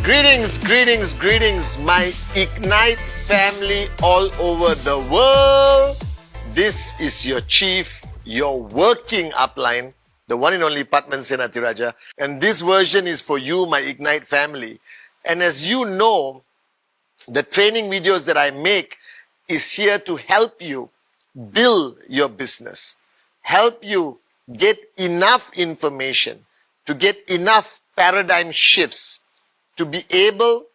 Greetings, greetings, greetings, my Ignite family all over the world. This is your chief, your working upline, the one and only Patman Senatiraja. And this version is for you, my Ignite family. And as you know, the training videos that I make is here to help you build your business, help you get enough information, to get enough paradigm shifts, to be able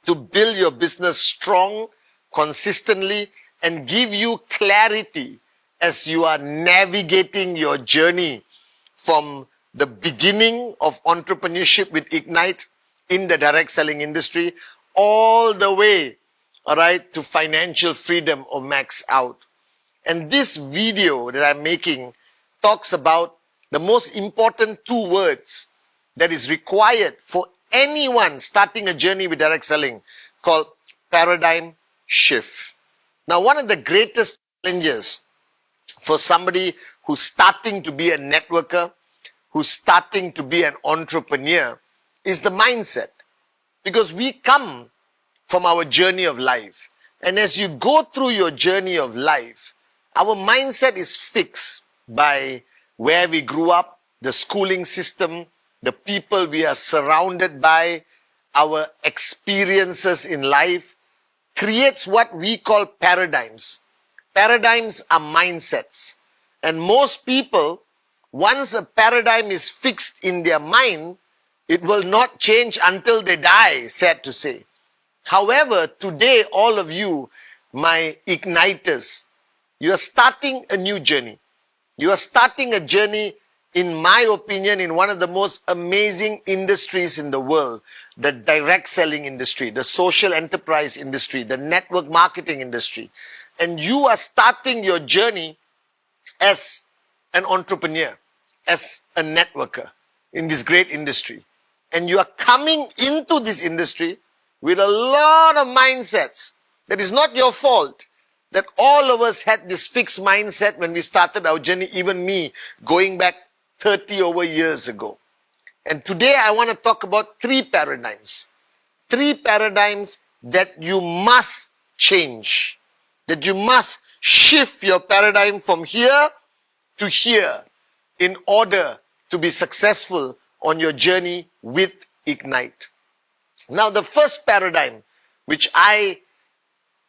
to build your business strong, consistently, and give you clarity as you are navigating your journey from the beginning of entrepreneurship with Ignite in the direct selling industry all the way, all right, to financial freedom or max out. And this video that I'm making talks about the most important two words that is required for anyone starting a journey with direct selling, called paradigm shift. Now, one of the greatest challenges for somebody who's starting to be a networker, who's starting to be an entrepreneur, is the mindset. Because we come from our journey of life. And as you go through your journey of life, our mindset is fixed by where we grew up, the schooling system, the people we are surrounded by, our experiences in life, creates what we call paradigms. Paradigms are mindsets. And most people, once a paradigm is fixed in their mind, it will not change until they die, sad to say. However, today, all of you, my Igniters, you are starting a new journey. You are starting a journey, in my opinion, in one of the most amazing industries in the world, the direct selling industry, the social enterprise industry, the network marketing industry. And you are starting your journey as an entrepreneur, as a networker in this great industry. And you are coming into this industry with a lot of mindsets. That is not your fault. That all of us had this fixed mindset when we started our journey, even me, going back 30 over years ago. And today I want to talk about three paradigms. Three paradigms that you must change. That you must shift your paradigm from here to here in order to be successful on your journey with Ignite. Now, the first paradigm, which I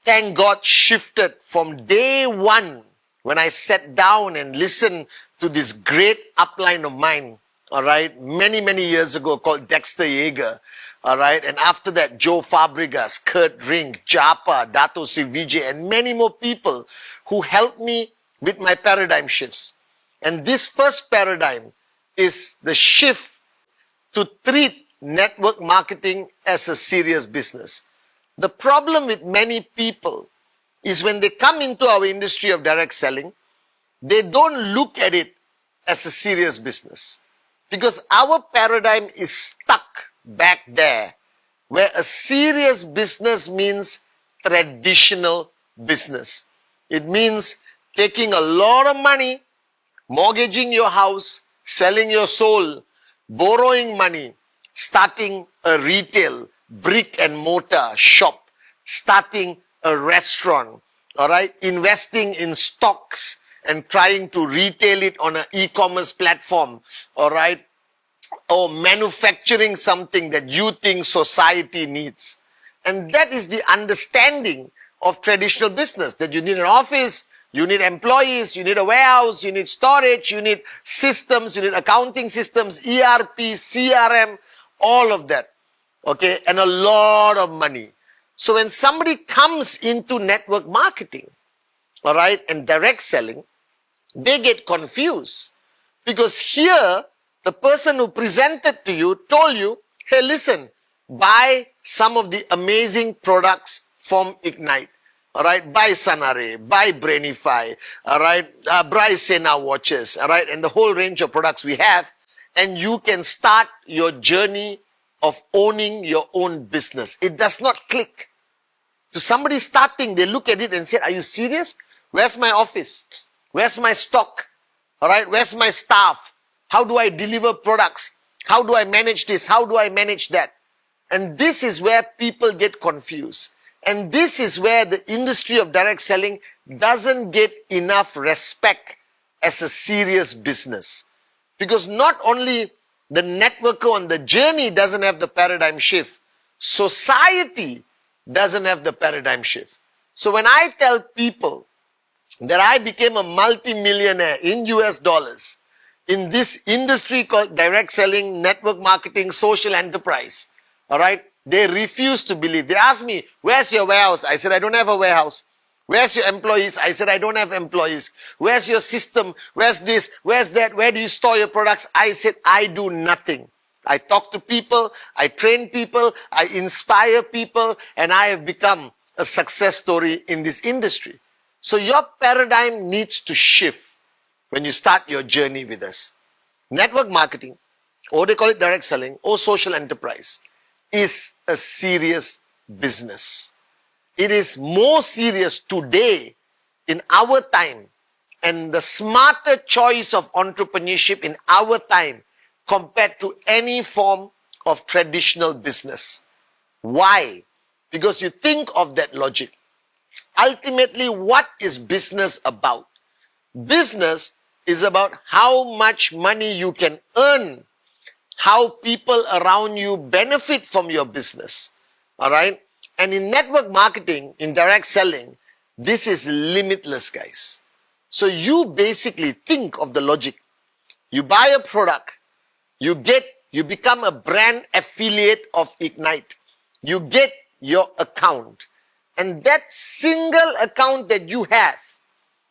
thank God shifted from day one when I sat down and listened to this great upline of mine, all right, many, many years ago, called Dexter Yeager, all right, and after that, Joe Fabregas, Kurt Rink, Japa, Dato Sri Vijay, and many more people who helped me with my paradigm shifts. And this first paradigm is the shift to treat network marketing as a serious business. The problem with many people is when they come into our industry of direct selling, they don't look at it as a serious business. Because our paradigm is stuck back there, where a serious business means traditional business. It means taking a lot of money, mortgaging your house, selling your soul, borrowing money, starting a retail, brick and mortar shop, starting a restaurant, all right, investing in stocks and trying to retail it on an e-commerce platform, all right, or manufacturing something that you think society needs. And that is the understanding of traditional business, that you need an office, you need employees, you need a warehouse, you need storage, you need systems, you need accounting systems, ERP, CRM, all of that, okay, and a lot of money. So when somebody comes into network marketing, all right, and direct selling, they get confused. Because here, the person who presented to you told you, hey, listen, buy some of the amazing products from Ignite. All right, buy Sanare, buy Brainify, all right, buy Sena watches, all right, and the whole range of products we have. And you can start your journey of owning your own business. It does not click. To somebody starting, they look at it and say, are you serious? Where's my office? Where's my stock? All right, where's my staff? How do I deliver products? How do I manage this? How do I manage that? And this is where people get confused. And this is where the industry of direct selling doesn't get enough respect as a serious business. Because not only the networker on the journey doesn't have the paradigm shift, society doesn't have the paradigm shift. So when I tell people that I became a multi-millionaire in US dollars in this industry called direct selling, network marketing, social enterprise, all right, they refuse to believe. They ask me, where's your warehouse? I said, I don't have a warehouse. Where's your employees? I said, I don't have employees. Where's your system? Where's this? Where's that? Where do you store your products? I said, I do nothing. I talk to people, I train people, I inspire people, and I have become a success story in this industry. So your paradigm needs to shift when you start your journey with us. Network marketing, or they call it direct selling, or social enterprise, is a serious business. It is more serious today in our time, and the smarter choice of entrepreneurship in our time compared to any form of traditional business. Why? Because you think of that logic. Ultimately, what is business about? Business is about how much money you can earn, how people around you benefit from your business. All right? And in network marketing, in direct selling, this is limitless, guys. So you basically think of the logic. You buy a product, you become a brand affiliate of Ignite. You get your account. And that single account that you have,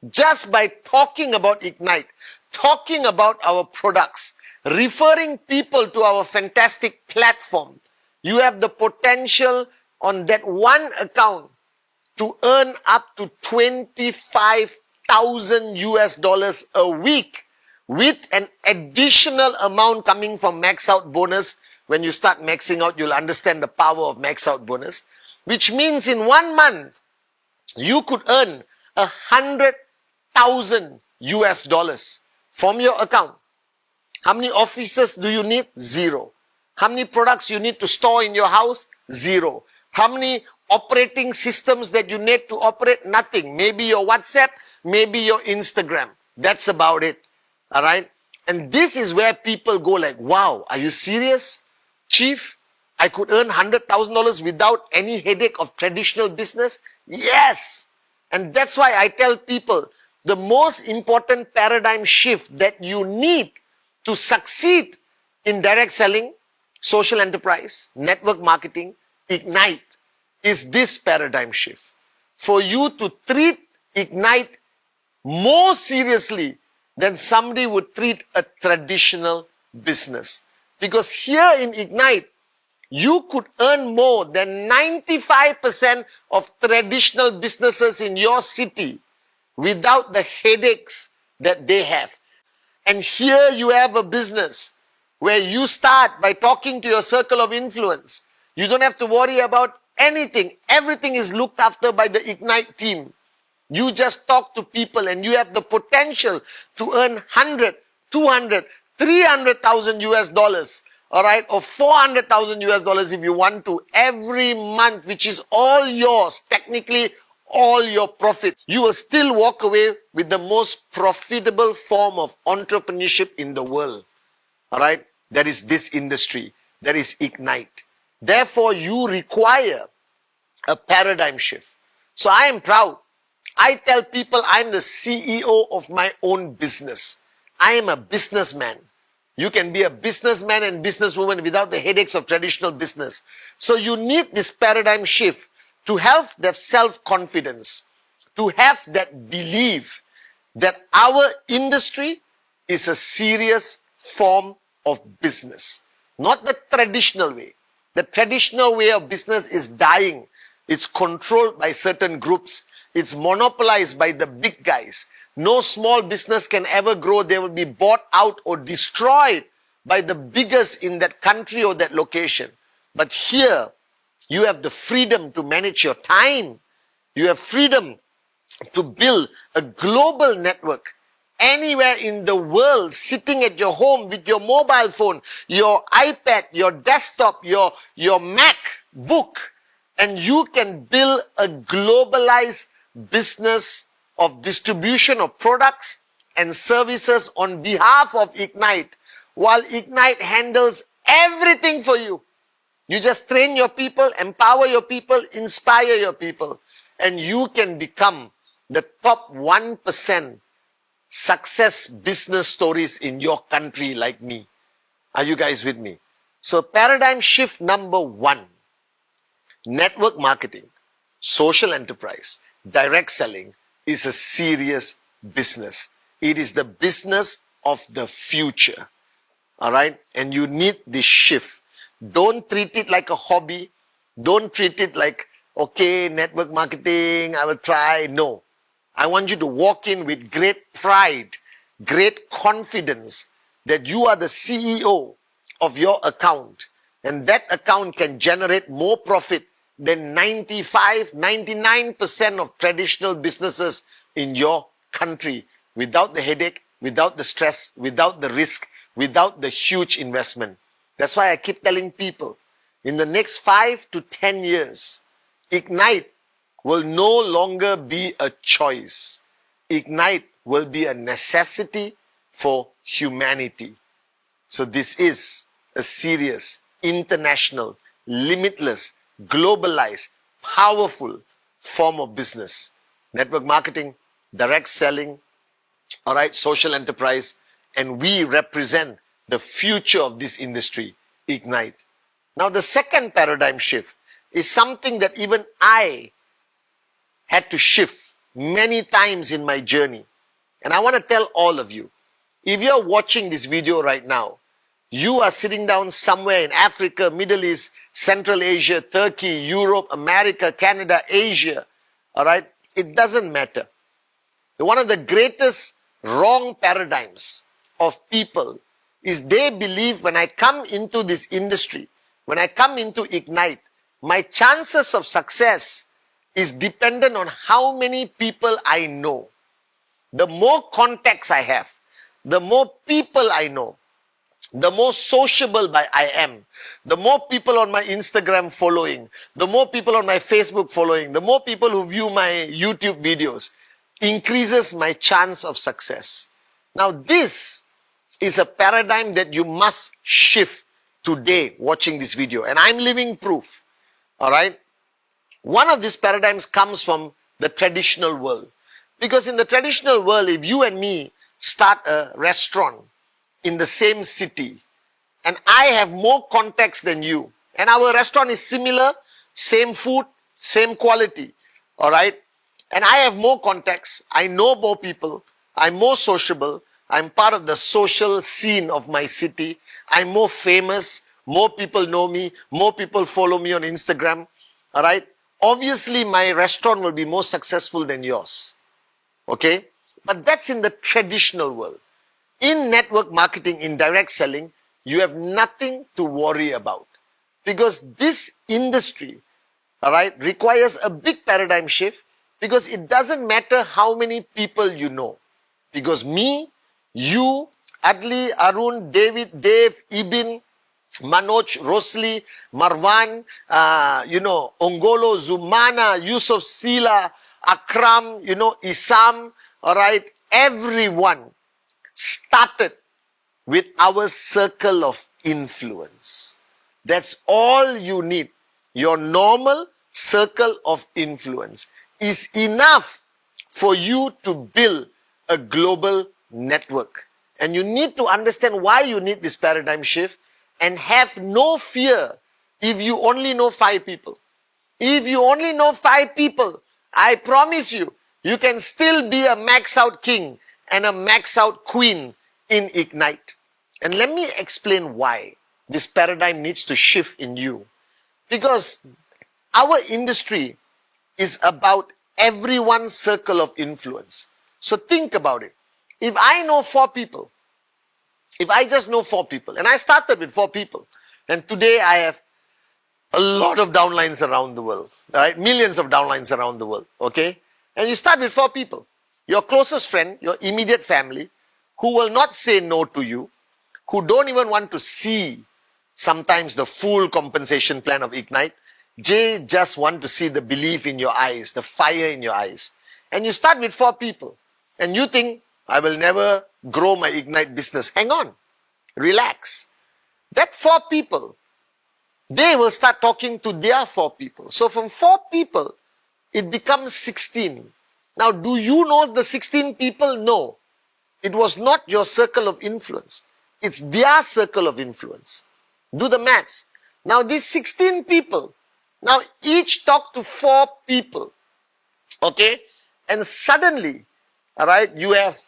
just by talking about Ignite, talking about our products, referring people to our fantastic platform, you have the potential on that one account to earn up to 25,000 US dollars a week, with an additional amount coming from max out bonus. When you start maxing out, you'll understand the power of max out bonus, which means in 1 month, you could earn 100,000 US dollars from your account. How many offices do you need? 0. How many products you need to store in your house? 0. How many operating systems that you need to operate? Nothing. Maybe your WhatsApp, maybe your Instagram. That's about it. All right? And this is where people go like, wow, are you serious, Chief? I could earn $100,000 without any headache of traditional business? Yes! And that's why I tell people, the most important paradigm shift that you need to succeed in direct selling, social enterprise, network marketing, Ignite, is this paradigm shift. For you to treat Ignite more seriously than somebody would treat a traditional business. Because here in Ignite, you could earn more than 95% of traditional businesses in your city without the headaches that they have. And here you have a business where you start by talking to your circle of influence. You don't have to worry about anything. Everything is looked after by the Ignite team. You just talk to people and you have the potential to earn 100, 200, 300,000 US dollars, all right, or 400,000 US dollars if you want to, every month, which is all yours, technically all your profit. You will still walk away with the most profitable form of entrepreneurship in the world, all right? That is this industry, that is Ignite. Therefore, you require a paradigm shift. So I am proud. I tell people I'm the CEO of my own business. I am a businessman. You can be a businessman and businesswoman without the headaches of traditional business. So you need this paradigm shift to have that self-confidence, to have that belief that our industry is a serious form of business. Not the traditional way. The traditional way of business is dying. It's controlled by certain groups. It's monopolized by the big guys. No small business can ever grow. They will be bought out or destroyed by the biggest in that country or that location. But here, you have the freedom to manage your time. You have freedom to build a global network. anywhere in the world, sitting at your home with your mobile phone, your iPad, your desktop, your MacBook, and you can build a globalized business of distribution of products and services on behalf of Ignite, while Ignite handles everything for you. You just train your people, empower your people, inspire your people, and you can become the top 1% success business stories in your country like me. Are you guys with me? So paradigm shift number 1, network marketing, social enterprise, direct selling is a serious business. It is the business of the future. All right? And you need this shift. Don't treat it like a hobby. Don't treat it like, okay, network marketing, I will try. No. I want you to walk in with great pride, great confidence that you are the CEO of your account. And that account can generate more profit than 95, 99% of traditional businesses in your country, without the headache, without the stress, without the risk, without the huge investment. That's why I keep telling people, in the next 5 to 10 years, Ignite will no longer be a choice. Ignite will be a necessity for humanity. So this is a serious, international, limitless, globalized, powerful form of business. Network marketing, direct selling, all right, social enterprise, and we represent the future of this industry, Ignite. Now, the second paradigm shift is something that even I had to shift many times in my journey. And I want to tell all of you, if you're watching this video right now, you are sitting down somewhere in Africa, Middle East, Central Asia, Turkey, Europe, America, Canada, Asia, all right? It doesn't matter. One of the greatest wrong paradigms of people is they believe when I come into this industry, when I come into Ignite, my chances of success is dependent on how many people I know. The more contacts I have, the more people I know, the more sociable I am, the more people on my Instagram following, the more people on my Facebook following, the more people who view my YouTube videos, increases my chance of success. Now this is a paradigm that you must shift today watching this video. And I'm living proof. All right. One of these paradigms comes from the traditional world. Because in the traditional world, if you and me start a restaurant in the same city, and I have more contacts than you, and our restaurant is similar, same food, same quality, all right? And I have more contacts, I know more people, I'm more sociable, I'm part of the social scene of my city, I'm more famous, more people know me, more people follow me on Instagram, all right? Obviously, my restaurant will be more successful than yours, okay? But that's in the traditional world. In network marketing, in direct selling, you have nothing to worry about. Because this industry, all right, requires a big paradigm shift, because it doesn't matter how many people you know. Because me, you, Adli, Arun, David, Dave, Ibin, Manoj, Rosli, Marwan, Ongolo, Zumana, Yusuf Sila, Akram, Isam, all right, everyone started with our circle of influence. That's all you need. Your normal circle of influence is enough for you to build a global network. And you need to understand why you need this paradigm shift, and have no fear if you only know 5 people. If you only know 5 people, I promise you, you can still be a max out king and a max out queen in Ignite. And let me explain why this paradigm needs to shift in you. Because our industry is about everyone's circle of influence. So think about it. If I know 4 people, if I just know 4 people, and I started with 4 people, and today I have a lot of downlines around the world, all right? Millions of downlines around the world, okay? And you start with 4 people. your closest friend, your immediate family, who will not say no to you, who don't even want to see sometimes the full compensation plan of Ignite. They just want to see the belief in your eyes, the fire in your eyes. And you start with 4 people. And you think, I will never grow my Ignite business. Hang on. Relax. That 4 people, they will start talking to their 4 people. So from 4 people, it becomes 16. Now, do you know the 16 people? No. It was not your circle of influence. It's their circle of influence. Do the maths. Now, these 16 people, now each talk to 4 people. Okay? And suddenly, all right, you have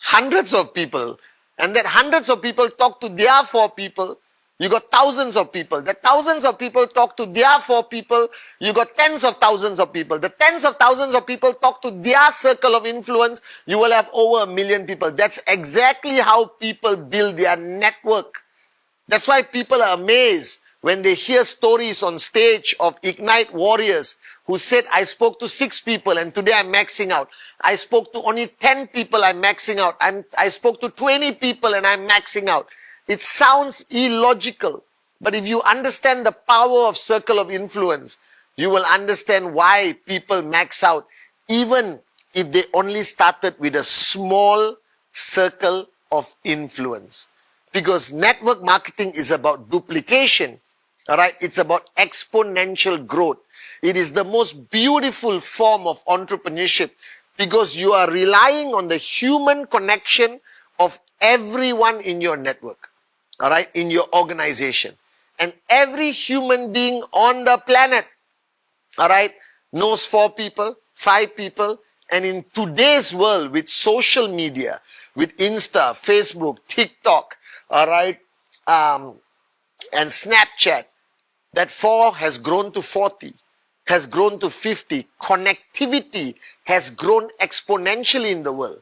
hundreds of people. And that hundreds of people talk to their 4 people. You got thousands of people. The thousands of people talk to their 4 people. You got tens of thousands of people. The tens of thousands of people talk to their circle of influence. You will have over 1 million people. That's exactly how people build their network. That's why people are amazed when they hear stories on stage of Ignite warriors who said, I spoke to 6 people and today I'm maxing out. I spoke to only 10 people, I'm maxing out. I spoke to 20 people and I'm maxing out. It sounds illogical, but if you understand the power of circle of influence, you will understand why people max out, even if they only started with a small circle of influence. Because network marketing is about duplication, all right? It's about exponential growth. It is the most beautiful form of entrepreneurship because you are relying on the human connection of everyone in your network. All right, in your organization. And every human being on the planet, all right, knows 4 people, 5 people. And in today's world with social media, with Insta, Facebook, TikTok, all right, and Snapchat, that 4 has grown to 40, has grown to 50. Connectivity has grown exponentially in the world.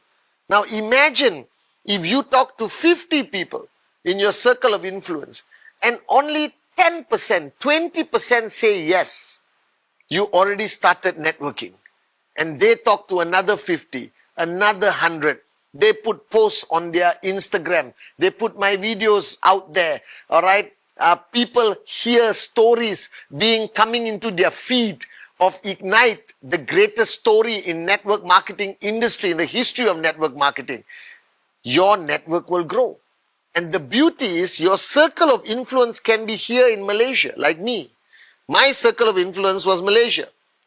Now imagine if you talk to 50 people in your circle of influence, and only 10%, 20% say yes, you already started networking. And they talk to another 50, another 100. They put posts on their Instagram. They put my videos out there, all right? People hear stories coming into their feed of Ignite, the greatest story in network marketing industry, in the history of network marketing. Your network will grow. And the beauty is your circle of influence can be here in Malaysia, like me. My circle of influence was Malaysia.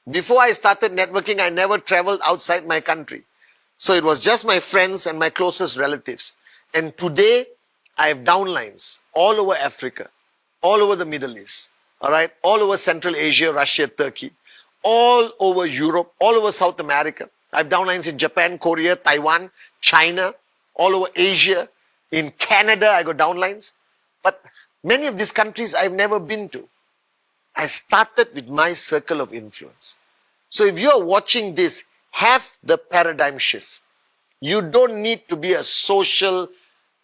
Before I started networking, I never traveled outside my country. So it was just my friends and my closest relatives. And today, I have downlines all over Africa, all over the Middle East, all right, all over Central Asia, Russia, Turkey, all over Europe, all over South America. I have downlines in Japan, Korea, Taiwan, China, all over Asia. In Canada, I got downlines. But many of these countries I've never been to. I started with my circle of influence. So if you're watching this, have the paradigm shift. You don't need to be a social,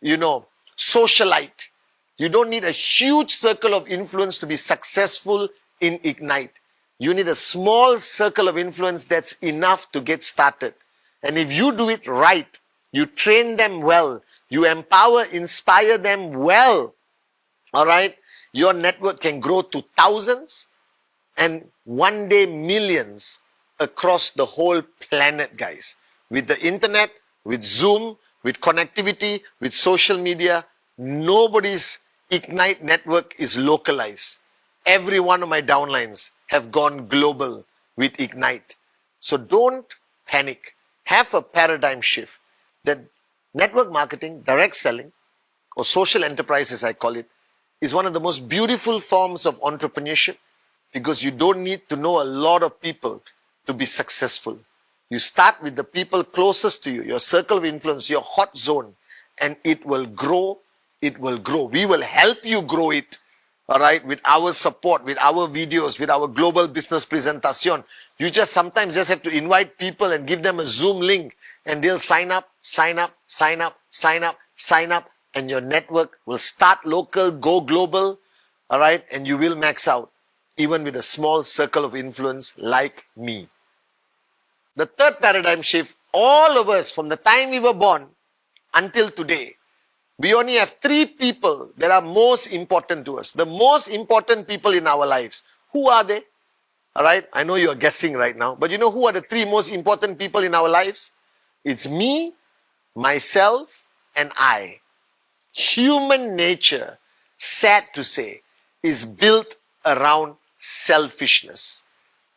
socialite. You don't need a huge circle of influence to be successful in Ignite. You need a small circle of influence that's enough to get started. And if you do it right, you train them well, you empower, inspire them well, all right? Your network can grow to thousands and one day millions across the whole planet, guys. With the internet, with Zoom, with connectivity, with social media, nobody's Ignite network is localized. Every one of my downlines have gone global with Ignite. So don't panic. Have a paradigm shift. That network marketing, direct selling, or social enterprise as I call it, is one of the most beautiful forms of entrepreneurship because you don't need to know a lot of people to be successful. You start with the people closest to you, your circle of influence, your hot zone, and it will grow, it will grow. We will help you grow it, all right, with our support, with our videos, with our global business presentation. You sometimes just have to invite people and give them a Zoom link and they'll sign up, and your network will start local, go global, all right, and you will max out, even with a small circle of influence like me. The third paradigm shift all of us, from the time we were born until today, we only have 3 people that are most important to us. The most important people in our lives. Who are they? Alright, I know you are guessing right now, but you know who are the 3 most important people in our lives? It's me, myself, and I. Human nature, sad to say, is built around selfishness.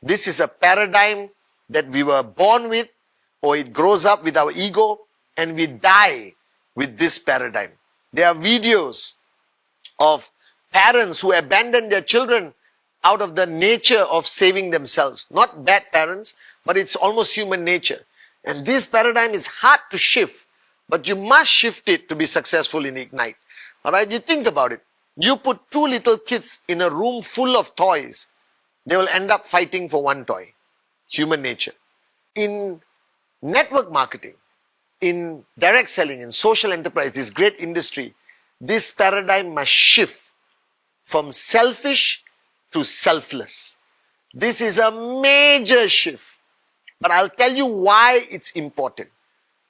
This is a paradigm that we were born with, or it grows up with our ego, and we die with this paradigm. There are videos of parents who abandon their children out of the nature of saving themselves. Not bad parents, but it's almost human nature. And this paradigm is hard to shift, but you must shift it to be successful in Ignite. Alright, you think about it. You put 2 little kids in a room full of toys, they will end up fighting for 1 toy. Human nature. In network marketing, in direct selling, in social enterprise, this great industry, this paradigm must shift from selfish to selfless. This is a major shift. But I'll tell you why it's important.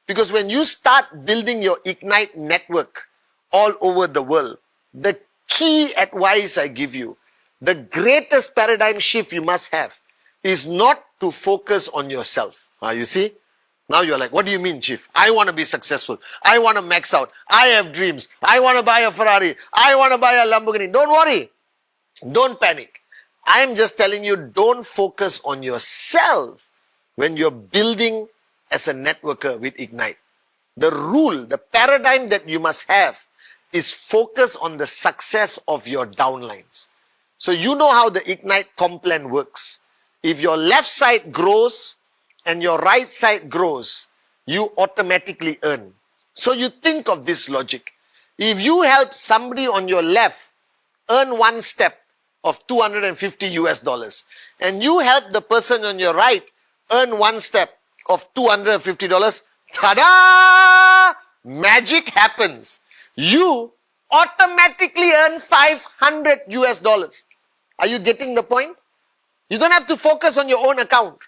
Because when you start building your Ignite network all over the world, the key advice I give you, the greatest paradigm shift you must have is not to focus on yourself. You see? Now you're like, what do you mean, Chief? I want to be successful. I want to max out. I have dreams. I want to buy a Ferrari. I want to buy a Lamborghini. Don't worry. Don't panic. I am just telling you, don't focus on yourself when you're building as a networker with Ignite. The rule, the paradigm that you must have is focus on the success of your downlines. So you know how the Ignite Complan works. If your left side grows and your right side grows, you automatically earn. So you think of this logic. If you help somebody on your left earn 1 step of $250 US, and you help the person on your right earn 1 step of $250, ta-da! Magic happens. You automatically earn $500 US. Are you getting the point? You don't have to focus on your own account.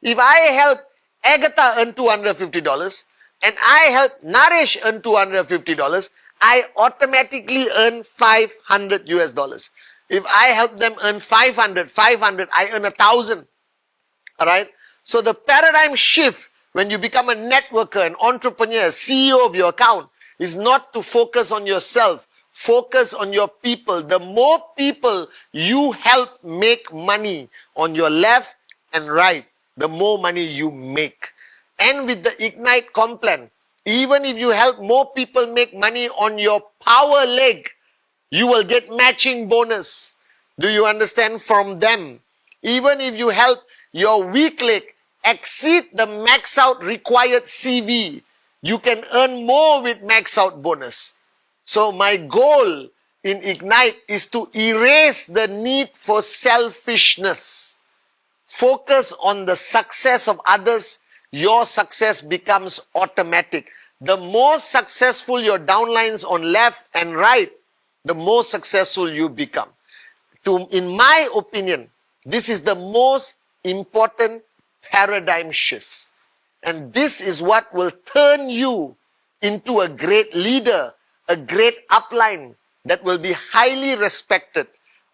If I help Agatha earn $250 and I help Naresh earn $250, I automatically earn $500 US. If I help them earn 500, I earn 1,000. Alright? So the paradigm shift when you become a networker, an entrepreneur, CEO of your account, is not to focus on yourself. Focus on your people. The more people you help make money on your left and right, the more money you make. And with the Ignite Complan, even if you help more people make money on your power leg, you will get matching bonus. Do you understand? From them. Even if you help your weak leg exceed the max out required CV, you can earn more with max out bonus. So my goal in Ignite is to erase the need for selfishness. Focus on the success of others. Your success becomes automatic. The more successful your downlines on left and right, the more successful you become. In my opinion, this is the most important paradigm shift. And this is what will turn you into a great leader, a great upline that will be highly respected,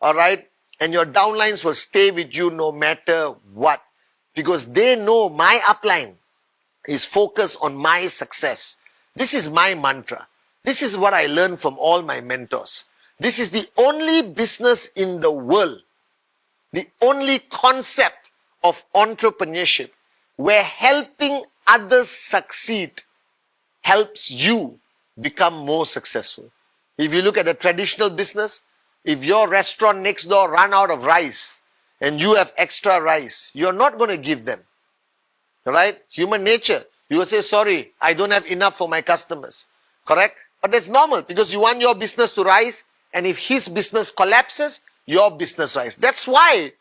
all right? And your downlines will stay with you no matter what, because they know my upline is focused on my success. This is my mantra. This is what I learned from all my mentors. This is the only business in the world, the only concept of entrepreneurship where helping others succeed helps you become more successful. If you look at a traditional business, if your restaurant next door run out of rice and you have extra rice, you're not going to give them. Right? Human nature. You will say, sorry, I don't have enough for my customers. Correct? But that's normal because you want your business to rise, and if his business collapses, your business rises. That's why,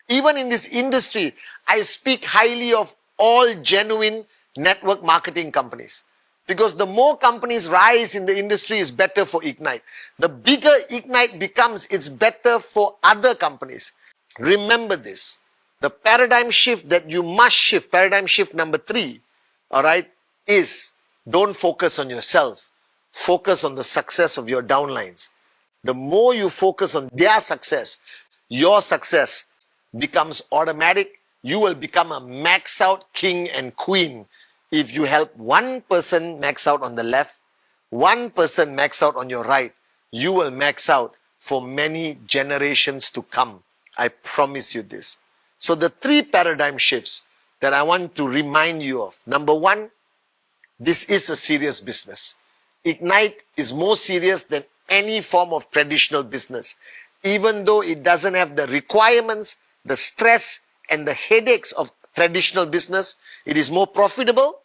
even in this industry, I speak highly of all genuine network marketing companies. Because the more companies rise in the industry is better for Ignite. The bigger Ignite becomes, it's better for other companies. Remember this. The paradigm shift that you must shift, paradigm shift number 3, all right, is don't focus on yourself. Focus on the success of your downlines. The more you focus on their success, your success becomes automatic. You will become a max out king and queen if you help one person max out on the left, one person max out on your right. You will max out for many generations to come. I promise you this. So the 3 paradigm shifts that I want to remind you of. Number 1, this is a serious business. Ignite is more serious than any form of traditional business. Even though it doesn't have the requirements, the stress, and the headaches of traditional business, it is more profitable,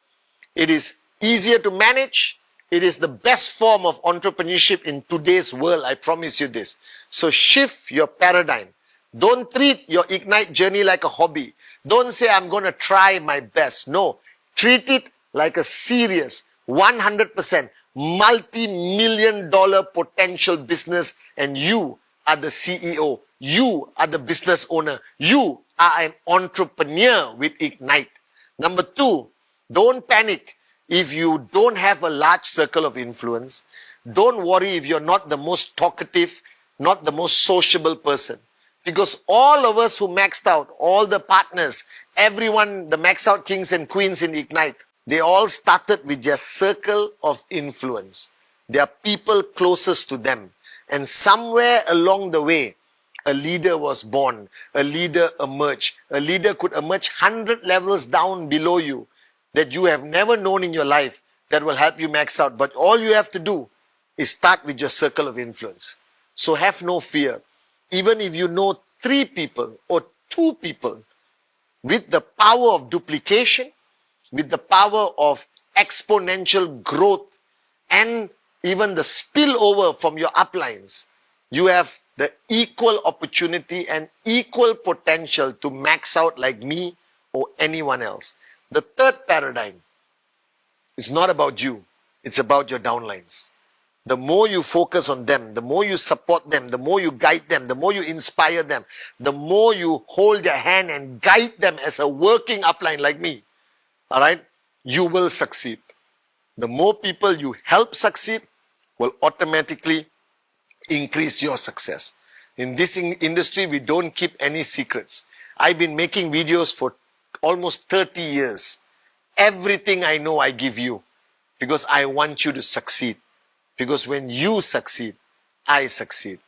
it is easier to manage, it is the best form of entrepreneurship in today's world, I promise you this. So shift your paradigm. Don't treat your Ignite journey like a hobby. Don't say, I'm going to try my best. No, treat it like a serious, 100% multi-million-dollar potential business, and you are the CEO. You are the business owner. You are an entrepreneur with Ignite. Number 2, don't panic if you don't have a large circle of influence. Don't worry if you're not the most talkative, not the most sociable person. Because all of us who maxed out, all the partners, everyone, the max out kings and queens in Ignite, they all started with their circle of influence. They are people closest to them. And somewhere along the way, a leader was born, a leader emerged. A leader could emerge 100 levels down below you that you have never known in your life that will help you max out. But all you have to do is start with your circle of influence. So have no fear. Even if you know 3 people or 2 people, with the power of duplication, with the power of exponential growth, and even the spillover from your uplines, you have the equal opportunity and equal potential to max out like me or anyone else. The 3rd paradigm is not about you, it's about your downlines. The more you focus on them, the more you support them, the more you guide them, the more you inspire them, the more you hold their hand and guide them as a working upline like me, all right, you will succeed. The more people you help succeed will automatically increase your success. In this industry, we don't keep any secrets. I've been making videos for almost 30 years. Everything I know, I give you because I want you to succeed. Because when you succeed, I succeed.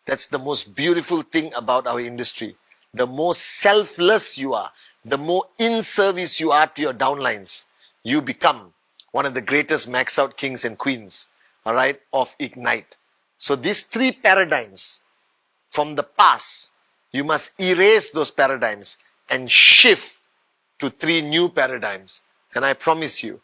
That's the most beautiful thing about our industry. The more selfless you are, the more in service you are to your downlines, you become one of the greatest max out kings and queens, all right, of Ignite. So these 3 paradigms from the past, you must erase those paradigms and shift to 3 new paradigms. And I promise you,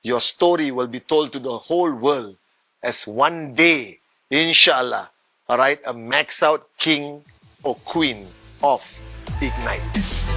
your story will be told to the whole world as one day, inshallah, all right, a max out king or queen of Ignite.